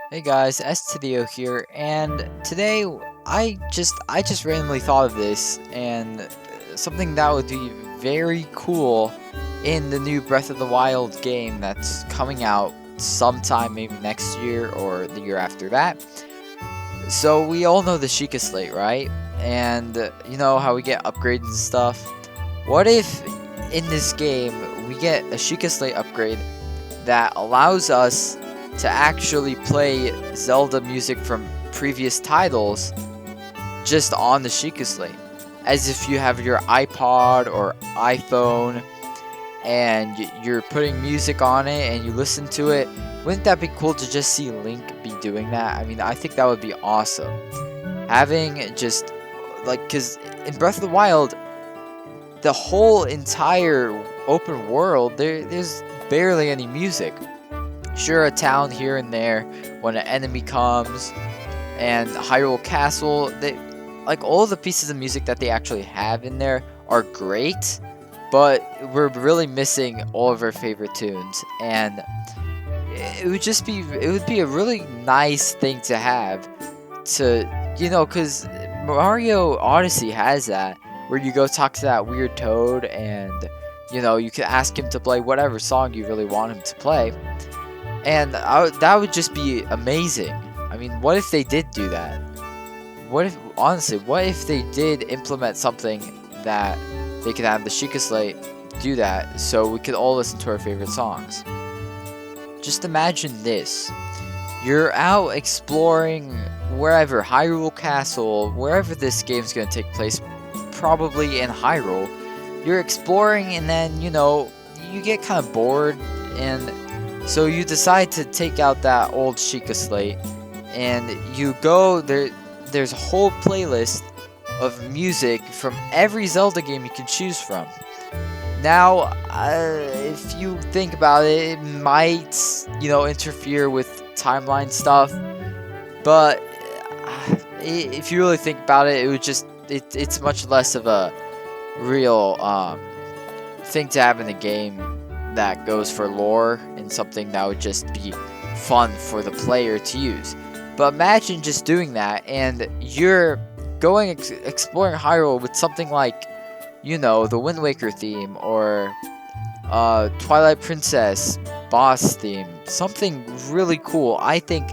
Hey guys, S to the O here, and today I just randomly thought of this and something that would be very cool in the new Breath of the Wild game that's coming out sometime maybe next year or the year after that. So we all know the Sheikah Slate, right? And you know how we get upgrades and stuff. What if in this game we get a Sheikah Slate upgrade that allows us to actually play Zelda music from previous titles just on the Sheikah Slate? As if you have your iPod or iPhone and you're putting music on it and you listen to it. Wouldn't that be cool to just see Link be doing that? I mean, I think that would be awesome. Having just, like, because in Breath of the Wild, the whole entire open world, there's barely any music. Sure, a town here and there when an enemy comes, and Hyrule Castle, like all the pieces of music that they actually have in there are great, but we're really missing all of our favorite tunes, and it would be a really nice thing to have because Mario Odyssey has that, where you go talk to that weird toad and you can ask him to play whatever song you really want him to play, and that would just be amazing. I mean, what if they did do that? What if they did implement something that they could have the Sheikah Slate do that so we could all listen to our favorite songs? Just imagine this. You're out exploring wherever, Hyrule Castle, wherever this game's going to take place, probably in Hyrule. You're exploring and then, you get kind of bored, and so you decide to take out that old Sheikah Slate and you go there. There's a whole playlist of music from every Zelda game you can choose from. Now, if you think about it, it might, interfere with timeline stuff, but if you really think about it, it would it's much less of a real thing to have in the game that goes for lore and something that would just be fun for the player to use. But imagine just doing that, and you're going exploring Hyrule with something like, the Wind Waker theme, or Twilight Princess boss theme. Something really cool. I think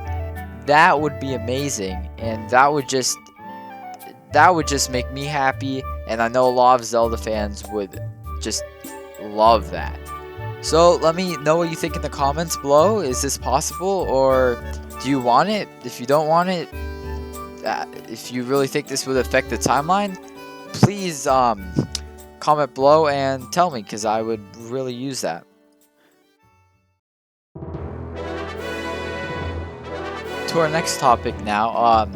that would be amazing, and that would just make me happy, and I know a lot of Zelda fans would just love that. So let me know what you think in the comments below. Is this possible, or do you want it? If you don't want it, if you really think this would affect the timeline, please comment below and tell me, because I would really use that. To our next topic now.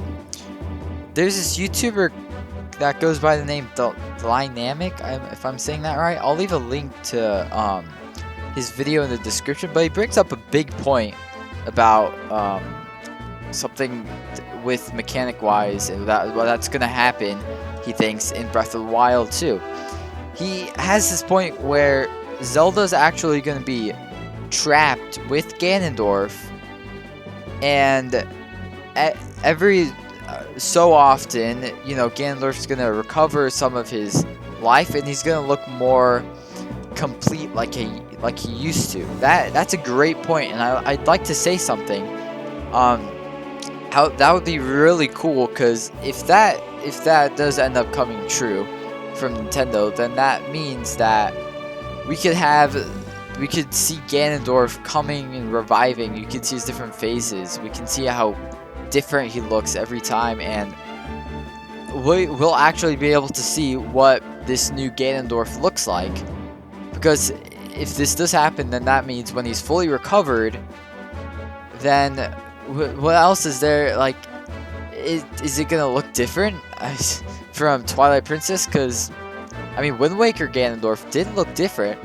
There's this YouTuber that goes by the name Dlynamic, if I'm saying that right. I'll leave a link to his video in the description, but he brings up a big point about something with mechanic wise, and that's gonna happen, he thinks, in Breath of the Wild too. He has this point where Zelda's actually gonna be trapped with Ganondorf, and every so often, Ganondorf's gonna recover some of his life, and he's gonna look more complete, like he used to. That's a great point, and I'd like to say something. How that would be really cool, because if that does end up coming true from Nintendo, then that means that we could see Ganondorf coming and reviving. You can see his different phases. We can see how different he looks every time, and we'll actually be able to see what this new Ganondorf looks like. Because if this does happen, then that means when he's fully recovered, then what else is there? Like, is it gonna look different from Twilight Princess? Because I mean, Wind Waker Ganondorf did look different.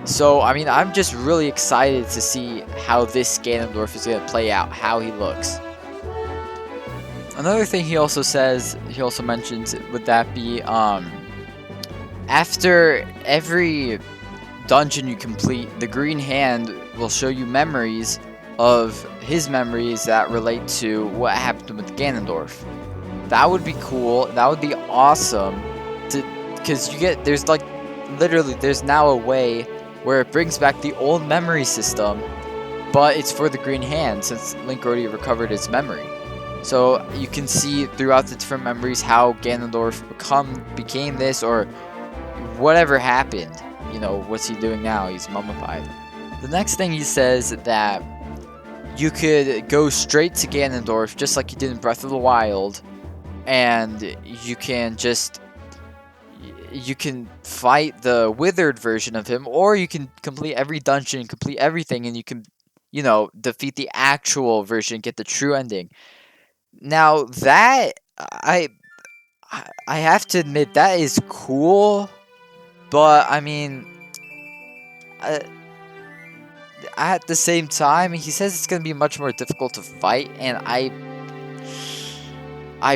So I mean, I'm just really excited to see how this Ganondorf is gonna play out, how he looks. Another thing he also mentions, would that be after every dungeon you complete, the green hand will show you memories of his memories that relate to what happened with Ganondorf. That would be cool. That would be awesome. Because there's like, literally, there's now a way where it brings back the old memory system, but it's for the Green Hand since Link already recovered his memory. So you can see throughout the different memories how Ganondorf became this, or whatever happened. You know, what's he doing now? He's mummified. The next thing he says that you could go straight to Ganondorf just like you did in Breath of the Wild, and you can fight the withered version of him, or you can complete every dungeon, complete everything, and you can, you know, defeat the actual version, get the true ending. Now that I have to admit that is cool, but I mean, at the same time, he says it's going to be much more difficult to fight, and I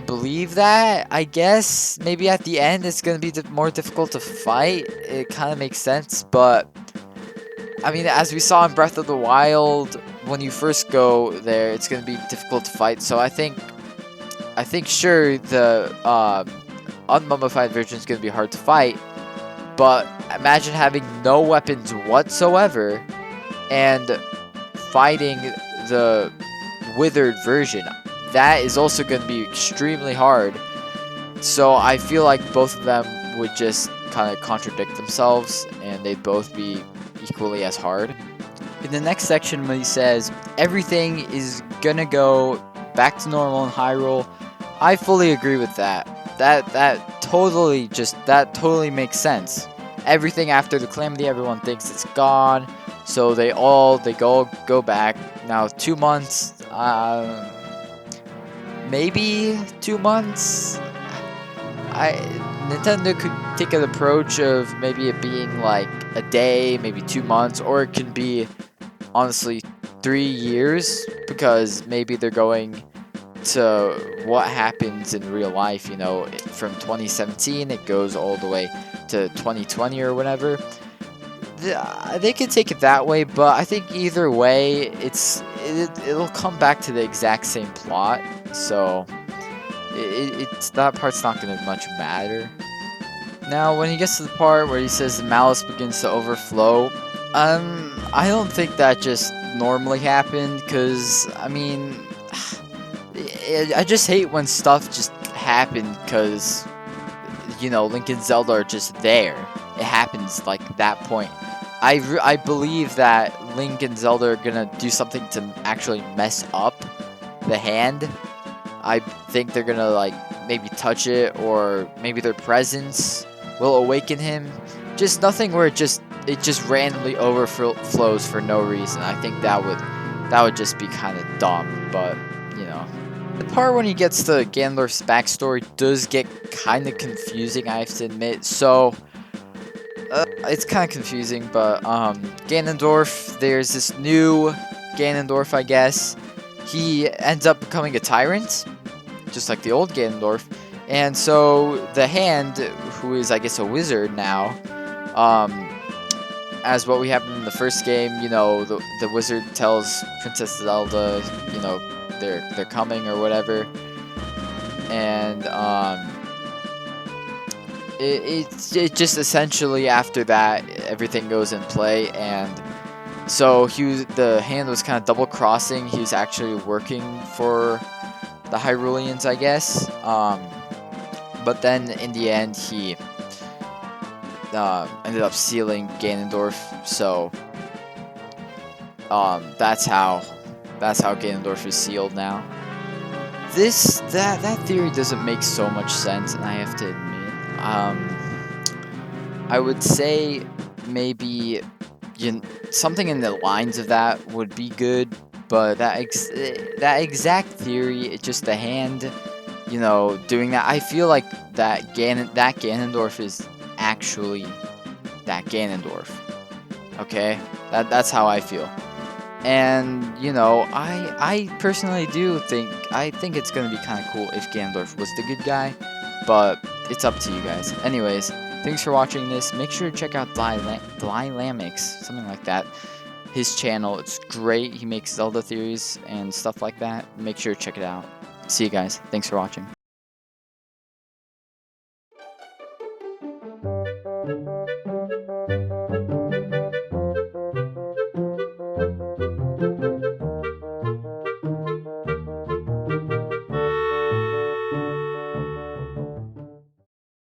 believe that. I guess maybe at the end it's going to be more difficult to fight. It kind of makes sense, but I mean, as we saw in Breath of the Wild, when you first go there, it's going to be difficult to fight. So I think sure, the unmummified version is going to be hard to fight, but imagine having no weapons whatsoever and fighting the withered version. That is also going to be extremely hard. So I feel like both of them would just kind of contradict themselves, and they'd both be equally as hard. In the next section, when he says everything is gonna go back to normal in Hyrule, I fully agree with that. That totally makes sense. Everything after the calamity, everyone thinks it's gone, so they go back. Now 2 months, maybe 2 months. Nintendo could take an approach of maybe it being like a day, maybe 2 months, or it can be honestly 3 years, because maybe they're going to what happens in real life, you know, from 2017 it goes all the way to 2020 or whatever. They could take it that way, but I think either way it'll come back to the exact same plot, so it's that part's not gonna much matter. Now when he gets to the part where he says the malice begins to overflow, I don't think that just normally happened, because I mean, I just hate when stuff just happened because, you know, Link and Zelda are just there. It happens like that point. I believe that Link and Zelda are gonna do something to actually mess up the hand. I think they're gonna like maybe touch it, or maybe their presence will awaken him. Just nothing where it just randomly overflows for no reason. I think that would just be kind of dumb, but you know. The part when he gets to Ganondorf's backstory does get kind of confusing, I have to admit. So it's kind of confusing, but Ganondorf, there's this new Ganondorf, I guess. He ends up becoming a tyrant, just like the old Ganondorf. And so the Hand, who is I guess a wizard now, as what we happened in the first game, you know, the wizard tells Princess Zelda, you know, they're coming or whatever, and it just essentially after that everything goes in play, and so the Hand was kind of double crossing. He was actually working for the Hyruleans, I guess, but then in the end he ended up sealing Ganondorf, so that's how Ganondorf is sealed now. That theory doesn't make so much sense, and I have to admit, I would say maybe something in the lines of that would be good, but that exact theory, it's just the Hand, you know, doing that. I feel like that Ganondorf is actually that Ganondorf. Okay, that's how I feel. And you know, I personally think it's gonna be kind of cool if Ganondorf was the good guy, but it's up to you guys. Anyways, thanks for watching this. Make sure to check out Dlynamics, something like that. his channel. It's great. He makes Zelda theories and stuff like that. Make sure to check it out. See you guys. Thanks for watching.